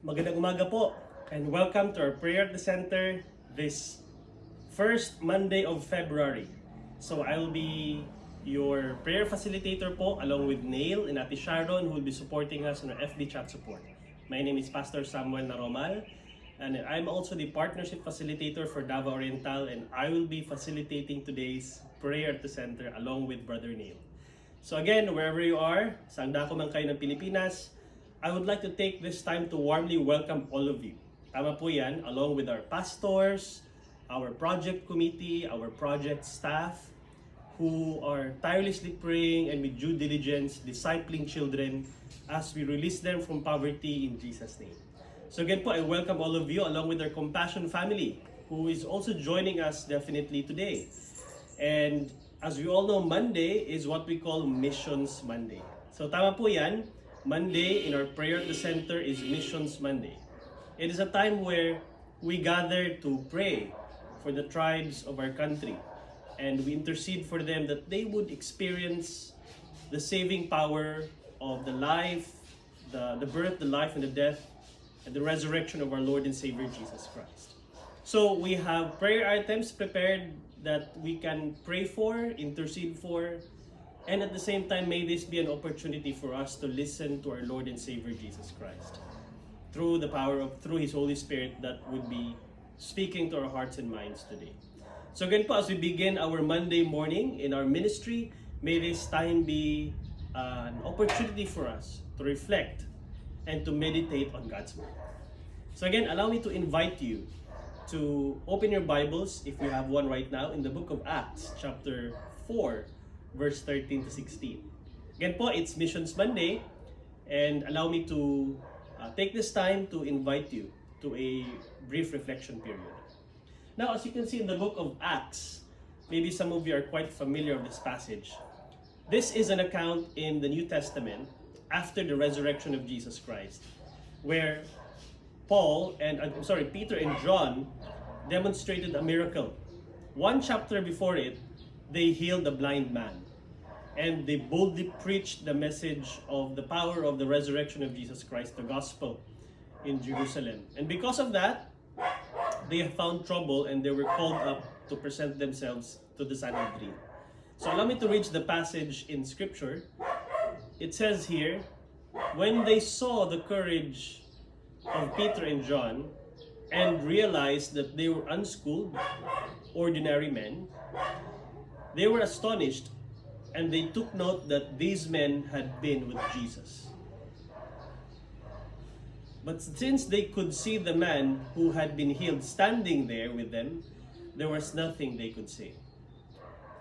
Magandang umaga po and welcome to our prayer at the center this first Monday of February. So I'll be your prayer facilitator po along with Neil and Ate Sharon who will be supporting us in our FB chat support. My name is Pastor Samuel Naromal and I'm also the partnership facilitator for Davao Oriental and I will be facilitating today's prayer at the center along with Brother Neil. So again, wherever you are, saan dako man kayo ng Pilipinas, I would like to take this time to warmly welcome all of you. Tama po yan, along with our pastors, our project committee, our project staff, who are tirelessly praying and with due diligence, discipling children as we release them from poverty in Jesus' name. So again po, I welcome all of you along with our Compassion family, who is also joining us definitely today. And as we all know, Monday is what we call Missions Monday. So tama po yan, Monday in our prayer at the center is Missions Monday. It is a time where we gather to pray for the tribes of our country and we intercede for them that they would experience the saving power of the life, the birth, the life, and the death, and the resurrection of our Lord and Savior Jesus Christ. So we have prayer items prepared that we can pray for, intercede for, and at the same time, may this be an opportunity for us to listen to our Lord and Savior Jesus Christ through His Holy Spirit that would be speaking to our hearts and minds today. So again po, as we begin our Monday morning in our ministry, may this time be an opportunity for us to reflect and to meditate on God's Word. So again, allow me to invite you to open your Bibles, if you have one right now, in the book of Acts, chapter 4, verse 13 to 16. Again po, it's Missions Monday, and allow me to take this time to invite you to a brief reflection period. Now, as you can see in the book of Acts, maybe some of you are quite familiar with this passage. This is an account in the New Testament after the resurrection of Jesus Christ, where Peter and John demonstrated a miracle. One chapter before it, they healed a blind man. And they boldly preached the message of the power of the resurrection of Jesus Christ, the gospel, in Jerusalem. And because of that, they found trouble and they were called up to present themselves to the Sanhedrin. So allow me to read the passage in Scripture. It says here, when they saw the courage of Peter and John and realized that they were unschooled, ordinary men, they were astonished and they took note that these men had been with Jesus. But since they could see the man who had been healed standing there with them, there was nothing they could say.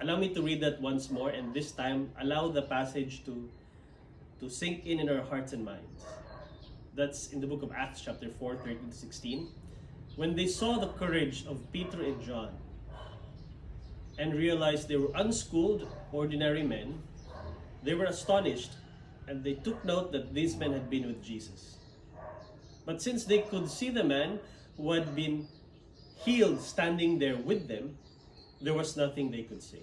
Allow me to read that once more, and this time allow the passage to sink in our hearts and minds. That's in the book of Acts chapter 4, 13 to 16. When they saw the courage of Peter and John and realized they were unschooled, ordinary men, they were astonished and they took note that these men had been with Jesus. But since they could see the man who had been healed standing there with them, there was nothing they could say.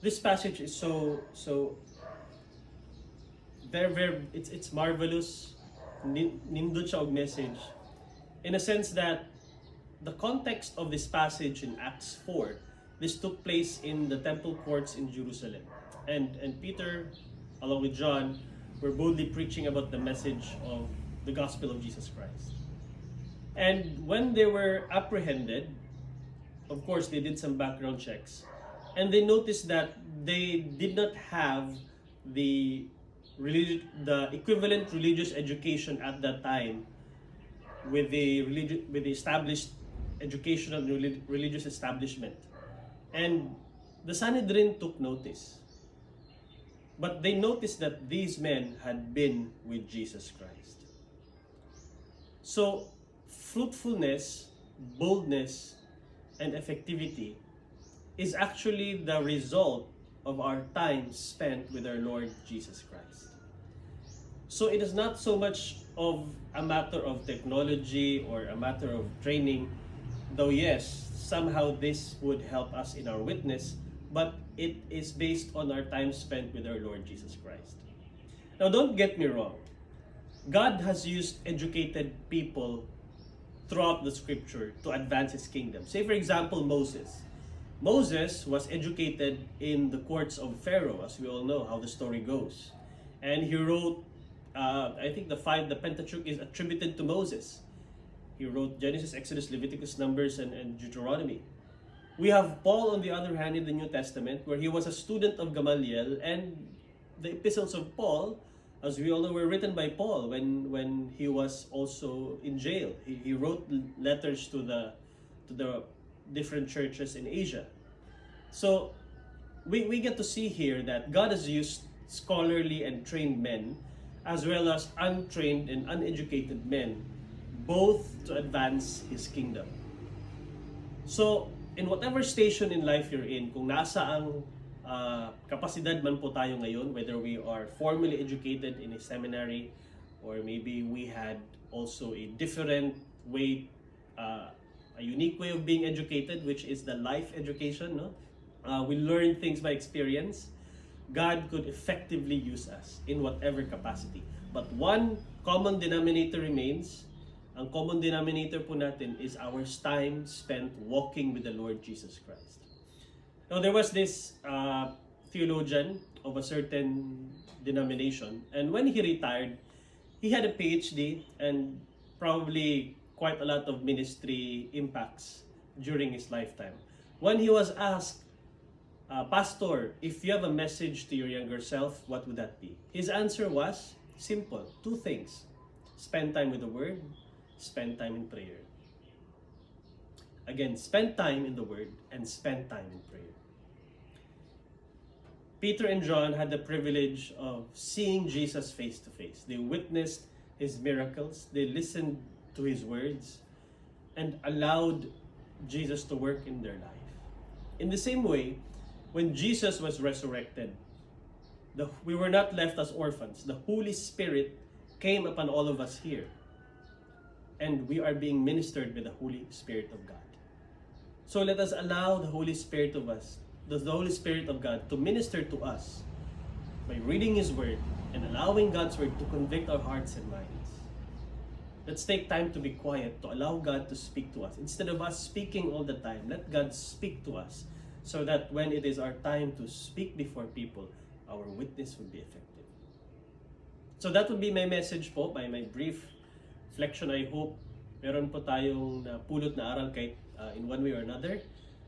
This passage is it's marvelous, nindot siya og message, in a sense that the context of this passage in Acts 4, this took place in the temple courts in Jerusalem. And Peter, along with John, were boldly preaching about the message of the gospel of Jesus Christ. And when they were apprehended, of course, they did some background checks. And they noticed that they did not have the equivalent religious education at that time with the established educational and religious establishment. And the Sanhedrin took notice. But they noticed that these men had been with Jesus Christ. So, fruitfulness, boldness, and effectivity is actually the result of our time spent with our Lord Jesus Christ. So it is not so much of a matter of technology or a matter of training, though yes, somehow this would help us in our witness, but it is based on our time spent with our Lord Jesus Christ. Now don't get me wrong. God has used educated people throughout the scripture to advance His kingdom. Say for example, Moses. Moses was educated in the courts of Pharaoh, as we all know how the story goes. And he wrote, I think the Pentateuch is attributed to Moses. He wrote Genesis, Exodus, Leviticus, Numbers, and Deuteronomy. We have Paul, on the other hand, in the New Testament, where he was a student of Gamaliel, and the epistles of Paul, as we all know, were written by Paul when he was also in jail. He wrote letters to the different churches in Asia. So we get to see here that God has used scholarly and trained men, as well as untrained and uneducated men, both to advance His kingdom. So, in whatever station in life you're in, kung nasa ang kapasidad man po tayo ngayon, whether we are formally educated in a seminary, or maybe we had also a different way, a unique way of being educated, which is the life education, no? We learn things by experience. God could effectively use us in whatever capacity. But one common denominator remains. Ang common denominator po natin is our time spent walking with the Lord Jesus Christ. Now, there was this theologian of a certain denomination, and when he retired, he had a PhD and probably quite a lot of ministry impacts during his lifetime. When he was asked, Pastor, if you have a message to your younger self, what would that be? His answer was simple, two things: spend time with the Word, spend time in prayer. Again, spend time in the Word and spend time in prayer. Peter and John had the privilege of seeing Jesus face to face. They witnessed His miracles, they listened to His words, and allowed Jesus to work in their life. In the same way, when Jesus was resurrected, we were not left as orphans. The Holy Spirit came upon all of us here, and we are being ministered by the Holy Spirit of God. So let us allow the Holy Spirit of God to minister to us by reading His Word and allowing God's Word to convict our hearts and minds. Let's take time to be quiet, to allow God to speak to us. Instead of us speaking all the time, let God speak to us, so that when it is our time to speak before people, our witness will be effective. So that would be my message po, by my brief reflection. I hope meron po tayong pulot na aral kahit in one way or another.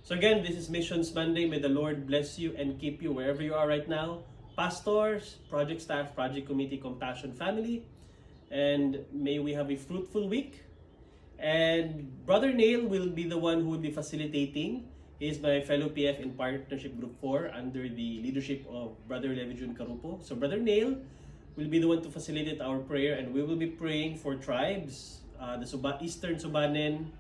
So again, this is Missions Monday. May the Lord bless you and keep you wherever you are right now. Pastors, project staff, project committee, compassion family. And may we have a fruitful week. And Brother Neil will be the one who will be facilitating. He is my fellow PF in Partnership Group 4 under the leadership of Brother Levi Jun Carupo. So Brother Neil will be the one to facilitate our prayer, and we will be praying for tribes, the Eastern Subanen,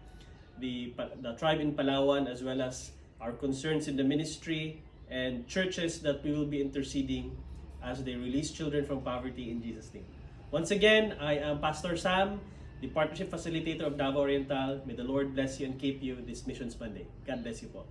the tribe in Palawan, as well as our concerns in the ministry and churches that we will be interceding as they release children from poverty in Jesus' name. Once again, I am Pastor Sam, the Partnership Facilitator of Davao Oriental. May the Lord bless you and keep you this Missions Monday. God bless you po.